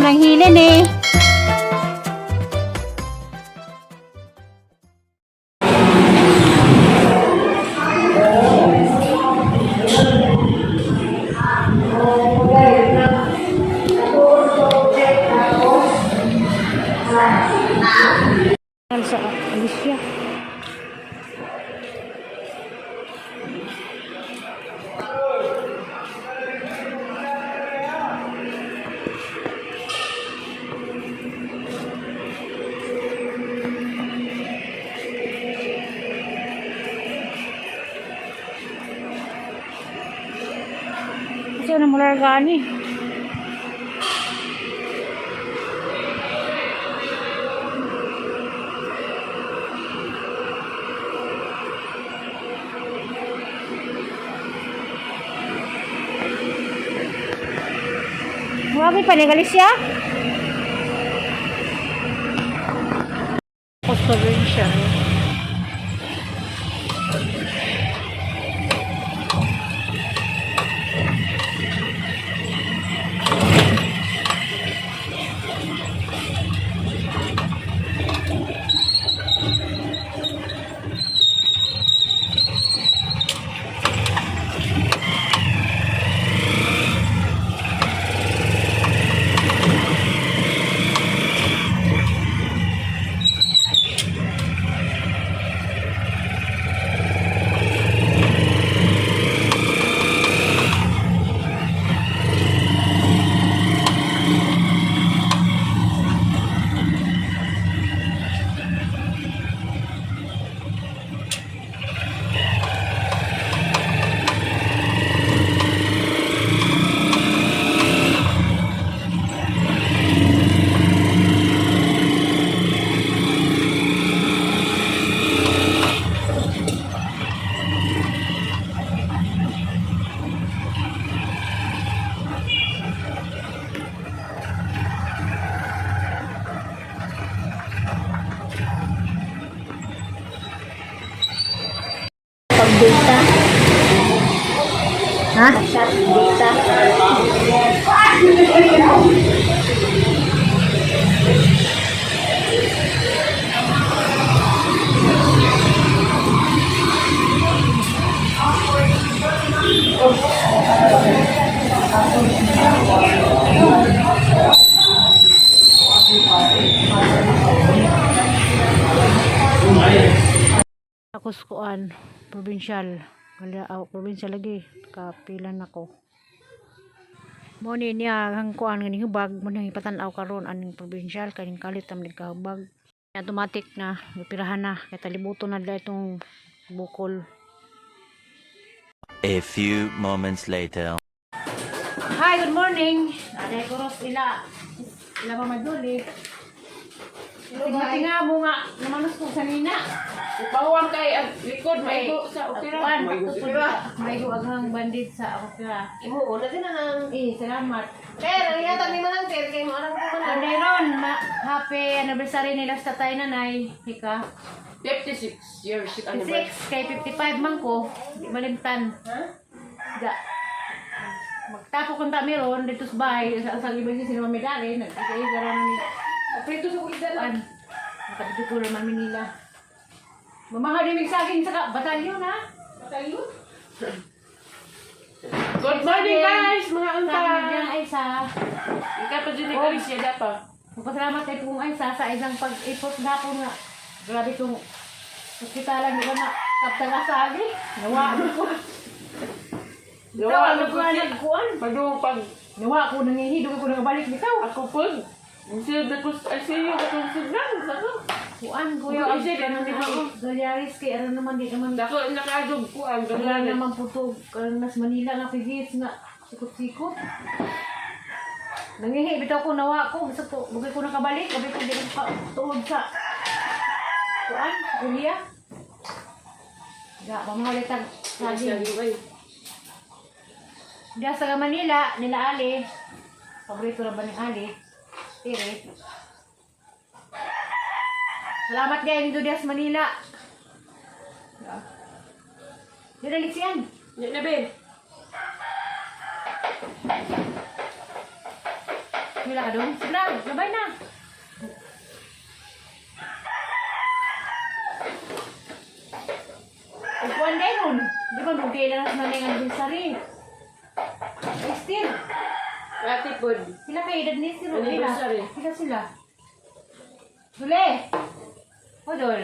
ng hilin eh. Sa Alicia. Kasi ano mula gani. Grabe pa ni Galicia. Costa Rica. Data. Ha? Data. Kuskuan provincial kaya provincial lagi kapilan ako mo ni niya hang kuan ngani hubag mo nang ipatan-aw karon aning provincial kaning kalit am nagkahubag automatic na pirahan na kay talibuton na dala itong bukol. A few moments later. Hi, good morning. Aday ko ros ila mamaduli. Tingnan mo nga namanus ko sanina. Upawang kay likod may go sa opera. May go aghang bandit sa opera. Imo na din ang Salamat. pero yata ni manang kay mo arang ko man. Ron, happy anniversary nila sa tatay nanay. Hika. 56 years ano 6 ba? kay 55 man ko. Di malimtan. Ha? Da. Magtapo kong tamiron dito sa bahay. Sa libay si Mami Dari. Nagkikay garan ni. Prito sa kulidalan. Nakabito ko naman Manila. Mamahal yung saging sa batalyon ha. Patayo. Good morning guys, mga unta. Saging ay sa. Ika pa din ni Alicia dapa. Magpasalamat kay Pung Aysa sa isang pag-ipot gapon nga. Grabe kong hospitalan nila na kaptagasagi. Nawa ko. Nawa Nawa ko na nagkuan. Pag Nawa ko nangihidog ako nagabalik bitaw. ako pun. Instead na ko I see you katong sudan sako. Kuan kuya Bukan ay siya, ganun ganun ako. ako. Galyaris kay ano naman di naman. Dako nakadog ko ang Wala ganun. naman putog. Nas Manila nga figis nga sikot-sikot. Nangihi bitaw ko nawa ko. Gusto ko bugay ko nakabalik. Sabi ko di ko tuod sa kuan Julia. Ya, pamahalitan saging. Diya sa Manila, nila Ali. Paborito na ba ni Ali? Tire. Salamat din do Dias Manila. Dira liksian. Nya na be. Wala ka doon? Sige lang, sabay na. Upuan kayo nun. Di ba nung kailan na nanay ang binsari? Ay, still. Ate pod. Sila kayo edad ni sila. Anniversary. Sila sila. Dule! O, Dol.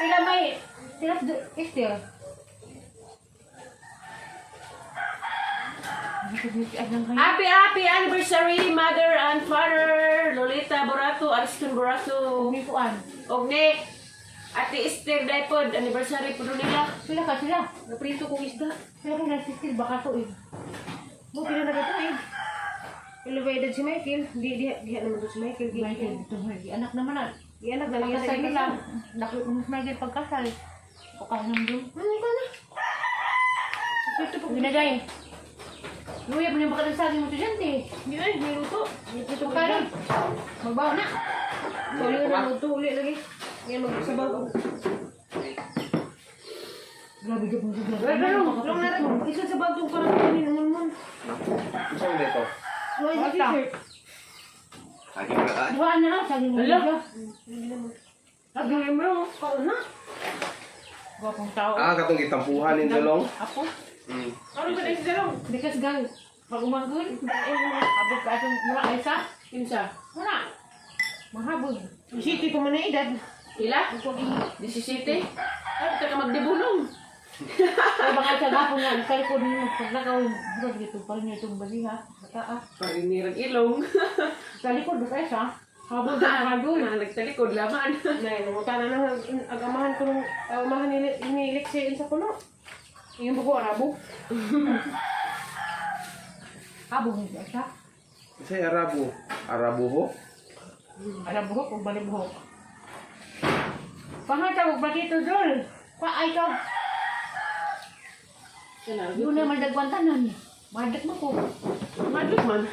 Sila may... Sila still. Happy anniversary, mother and father, Lolita Borato, Ariston Borato, Umipuan. Ogne, Ate Esther Daipod, anniversary po nila. Sila ka sila. Naprito kong isda. Sila ka nagsistil baka to eh. Buti na nagato eh. Elevated si Michael. Di naman to si Michael. Michael, ito anak naman na. Anak na Pagkasal lang. nila. Nakit mo Michael pagkasal. O ka nang doon. Ano ka na? Ito po. Ginagay. Luya mo na baka ng saging mo estudyante. Hindi ay, may luto. Ito po Magkano? Magbaw na. Uli na luto, uli lagi. Ngayon magsabaw ko. Grabe ka pong sigla. Lang na rin. Isa sa bagong parang kunin naman mo. Saan dito? Loy, Basta. t-shirt. Lagi mo na. Duhaan na. Saging mo Hala. siya. Lagi mo lang. Kaon na. Gwapong tao. Katong itampuhan ni Dalong. Ako? Ano ba na si Dalong? Bikas gang. Pag umanggun. Habog ka atong mura kaysa. Kinsa? Wala. Mahabog. City pa man na edad. Ila? 17? Ay, ka magdibulong. Kaya baka sa gapon nga. Sa likod mo. Pag nakawin. Bro, dito pa rin itong baliha. Baka ah. Parinirag ilong. Sa likod ba kaysa? Habog na nagul. Nagtalikod laman. Nay, namutana na agamahan ko nung agamahan ni Lexi sa kuno. Yung buko arabo. Habog na kaysa. Kasi Arabo. Arabo ho? Alam buhok o bali buhok. Pangatawag ba dito, Dol? Ay, ikaw. Doon na madagwan tanan. Madag mo ko. Madlok man.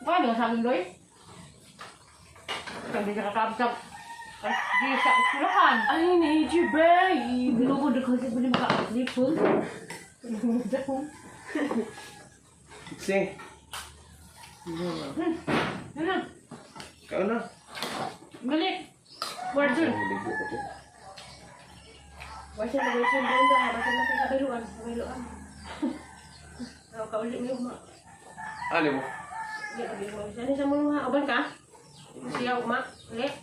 Paano sabi Doy? Sabi ka kakabsab. Di sa ulakan. I need you, babe. Binubod ko kasi pwede maka-lipon. Binubod ko. Sing. Ano? Kau na. Balik. Wardon. Ligo ko to. Basta na gusto mo ba? Basta na kay kabiluan. Kabiluan. Kaulit mo ma. Ano mo? Di kabiluan. Ano sa mo nga? Uban ka? Siya uma. Ulit.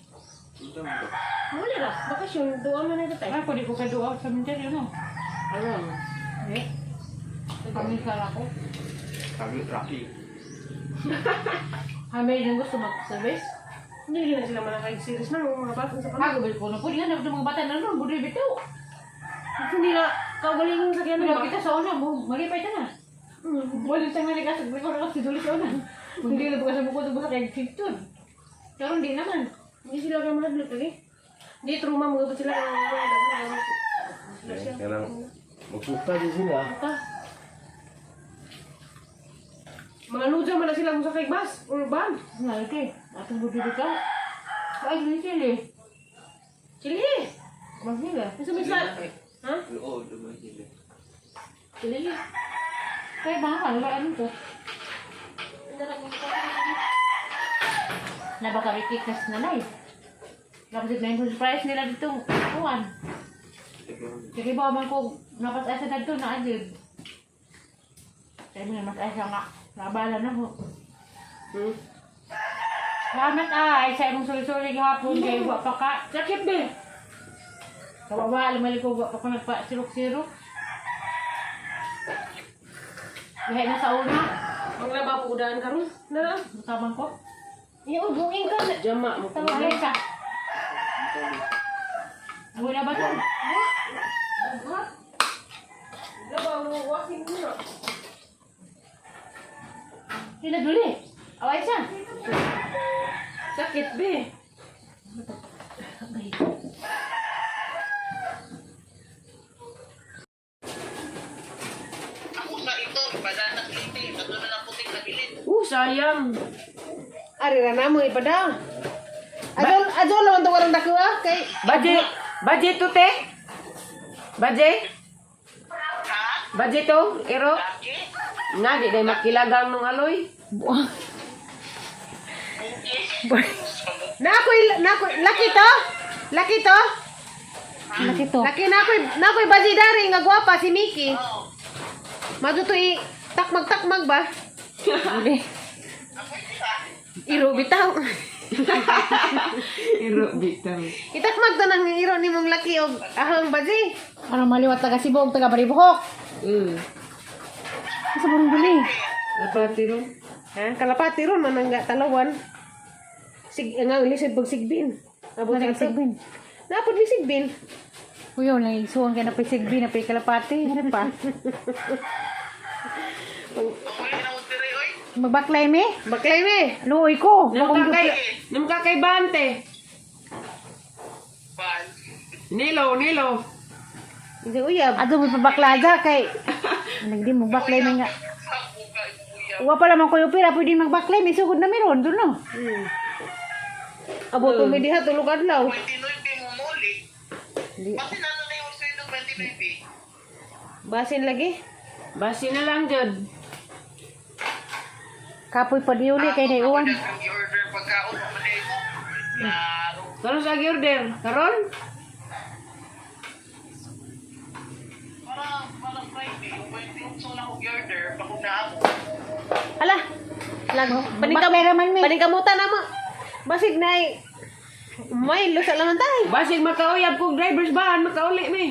Muli lah. Bakasyon. Doa man na ito tayo. Ay, pwede ko kaduwa sa minter yun, no? Alam. Eh. Kami ako. Kami Rocky. Hamay nang gusto mag-service. Hindi na sila manakag-series na. Mga bata sa panahon. Hagabal ko na po. Di nga na mga bata na nun. Budre bito. Hindi na kaugaling sa kanya Wala naman. kita sa una mo. Malipay ta na. Wala sa mga likas. Wala ko na kasi dulit sa una. Hindi na bukas sa buko. Bukas kay Victor. Pero hindi naman. Hindi sila kayo mahadlok lagi. Hindi, truma mga ba sila. Kaya lang. Magsuka din sila. Mga luja man na sila kung sa kay bus. Urban. Nalaki. Atong budre ka. Ay, hindi sila. Chili. Mas nila. Nasa may sa... Ha? Oo, naman sila. Chili. Kaya mahal. Wala ano to. Nabaka rikikas na live. Kapag na yung surprise nila dito. Kuhan. Sige ba man ko napas-asa na dito na adib. Sabi nga mas-asa nga. Nabala na ho. Salamat ay. Sa imong suli-suli hapon. Kaya iwa pa ka. Sakit be. Kawawa. Lumali ko. Iwa pa ka nagpa-sirok-sirok. Gahay na sa una. Ang laba po udaan karon. Na. Matabang ko. Iugungin ka na. Jama mo. Tawag ay ka. Ang wala ba ito? Laba mo walking mo na. Sila duli. Away siya. Sakit be. Sayang. Ari ra na mo ipada. Adol naman to warang dako ah kay Baje to te. Baje to ero. Nga, di dahil makilagang nung aloy. Buang. Laki to? Laki to? Laki to. Laki na ako'y bazidari nga gwapa si Mickey. Maduto takmag-takmag ba? Hindi. Iro bitaw. Iro bitaw. Itakmag to ng iro ni mong laki og ahang bazi. Parang maliwat taga Cebu, taga Baribuhok. Sa burong duli. Kalapati ron. Ha? Kalapati ron, manangga talawan. Nga, lisod pag sigbin. Abot Nari sa Sigbin. Napod ni sigbin. Uyo, naisuon ka na pa Sigbin, na pa Kalapati. Ano pa? Magbaklay me? Baklay me. Luoy ko. Bakong Nam kakay bante. Nilo. Hindi uyab. Ato may pabaklaga kay nagdi mo baklay may nga. Uwa pa lamang ko yung pira, pwede magbaklay, may sugod na meron doon no. Abot mo diha tulog adlaw. Basin lagi. Basin na lang jud. Kapoy pa diuli kay na iwan. Karon sa order. Karon? Ala. Paningkamutan na mo. Basig na may lusa lang tay. Basig makauyab kog driver's van makauli mi.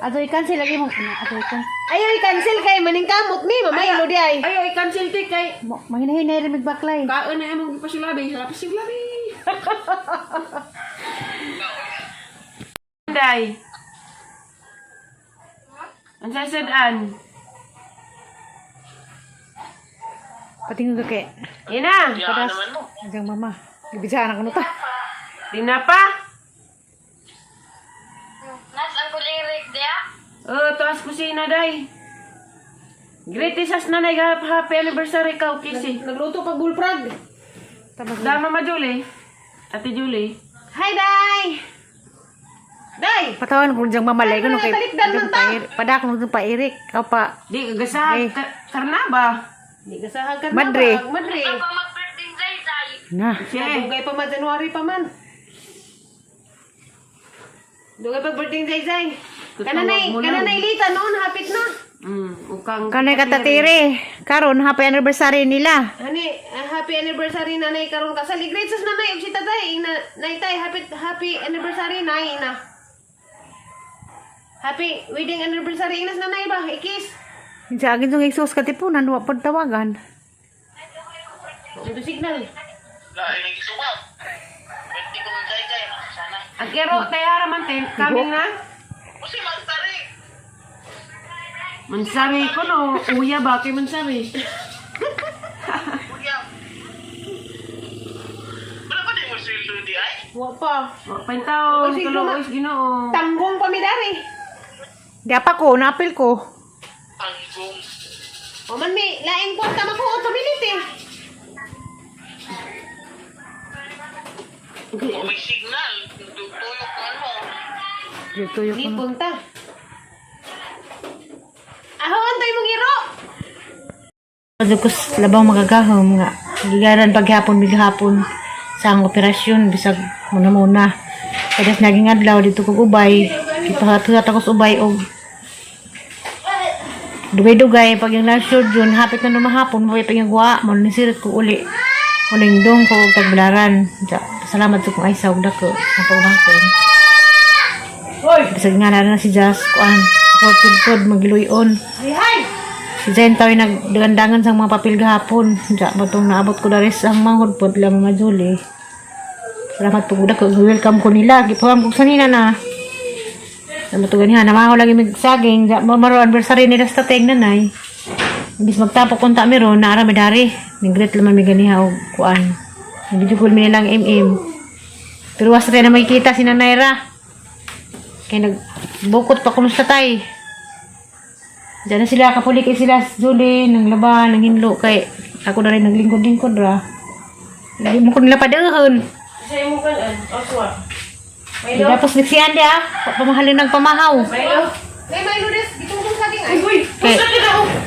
Ato i-cancel lagi mo. Ato i-cancel. Ayaw i-cancel kay maningkamot mi mamaylo di ay. Ayaw i-cancel ti kay Manginahinay rin magbaklay. kaon na among pasilabi, sa pasilabi. Day. Ang sasadaan. Patingin ka kay. Ina. Padas. Hanggang mama. Ibigyan ako ta. Di na pa? Nasaan ko lirik dia? Taas kusina, day. Greatest nanay, happy anniversary ka, Kisi. Nagluto pa bullfrog. Dama ma Julie. Ate Julie. Hi, day! Day! Patawan ko diyang mamalay ko nung kay Talikdan man ta. padak nung pa Eric. Kau pa. Di kagasahan Eh. karnaba. Di kagasahan karnaba. Madre. Madre. Ang mag-birthday Zay. Na. Dugay pa man, January pa man. Dugay pa birthday Zay. Kananay lita noon, hapit na. Ukang Kanay katatiri. Karon happy anniversary nila. Hani, happy anniversary nanay karon ka sa Great sus nanay ug si tatay nay tay happy anniversary nay na. Happy wedding anniversary inas nanay ba? Ikis. Sa agin sung Isus katipunan wa pod tawagan. Ito signal. Lain lagi suwag. Birthday ko ng Zay. Sana. Agero tayo haraman ten coming na. Kasi magtari. Mansari ko no, uya ba kay mansari? Kuya. Wala ba din mo sweldo di ay? Wa pa. Wa pa taon, Kasi kalois Ginoo. Tanggong pa mi dari. Gapa ko, napil ko. Ang igong. O man mi, laing kwarta makuot pability. O may signal. Tuyok ka ano. Dito yung Di punta. Ahon tayo mong iro. Pagkus labang magagahom nga. Gigaran paghapon bigahapon sa ang operasyon bisag muna. Kadas naging adlaw dito kog ubay. Ipahat-hat ako sa ubay og dugay-dugay pag yung last yun hapit na lumahapon mo pag yung guwa mo ni sirit ko uli. Uling dong ko og tagbalaran. Salamat sa kong ay sa dako sa pagbangkon. Bisag nga na si Jas kuan supported pod magiluyon. Si Zayn tayo nagdagandangan sa mga papel gahapon. Diya, batong naabot ko na rin ang mga hudpod lang mga Julie. Salamat po ko. Welcome ko nila. Gipawam ko sanina na. Salamat po ganihan. Namahaw lagi magsaging. Diya, maro anniversary nila sa tateng nanay. Ibis magtapok kung meron na aramidari. Nigret laman may ganiha o kuan. Nabidyo mi nilang Pero was rin na makikita si Nanay Ra. Kaya nagbukot pa kumusta tayo. Diyan na sila, kapulik sila, Julie, nang laban, nang hinlo, kay ako na rin naglingkod-lingkod ra. Hindi mo ko nila padahon. Say mo kan oswa. Tapos nagsiyaan dia, pamahalin ng pamahaw. Milo. Kay may ludes, gitungtong saging ay. Uy. Okay.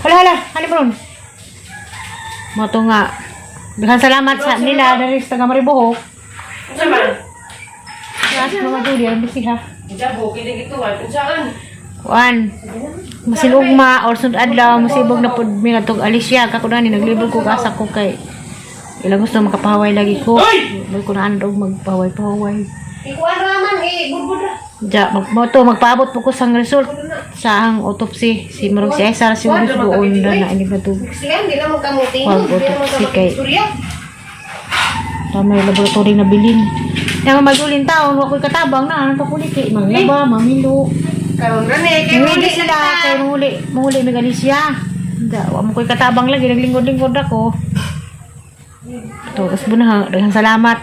Hala. Halip ron. Mo to nga. Daghang salamat sa nila dari sa taga Mariboho. Unsa man? Yes, mga Julie, ang bisi ha. Jabo kini gituan unsaan? Kuan. Masilugma or sunod adlaw masibog na pud mi ngadtog Alicia kako na ni naglibog ko asa ko kay ilang gusto makapahaway lagi ko. May ko na andog magpahaway-pahaway. Ikuan naman, budbud ra. Ja, magpaabot po ko sang result sa ang autopsy. Si Marog si Aisar, si Ulis buon na inig na tubig. Siya, hindi naman kamuting. Wag autopsy kay tama yung laboratory na bilin. Yung magulin taon, wako'y katabang na, anong kapuliti, manglaba, mamilo. Karon rani, kay Hindi muli sila, kay muli may ganis siya. Wa mo ko'y katabang lagi, naglingkod-lingkod ako. Ito, kasbo na, daghang salamat.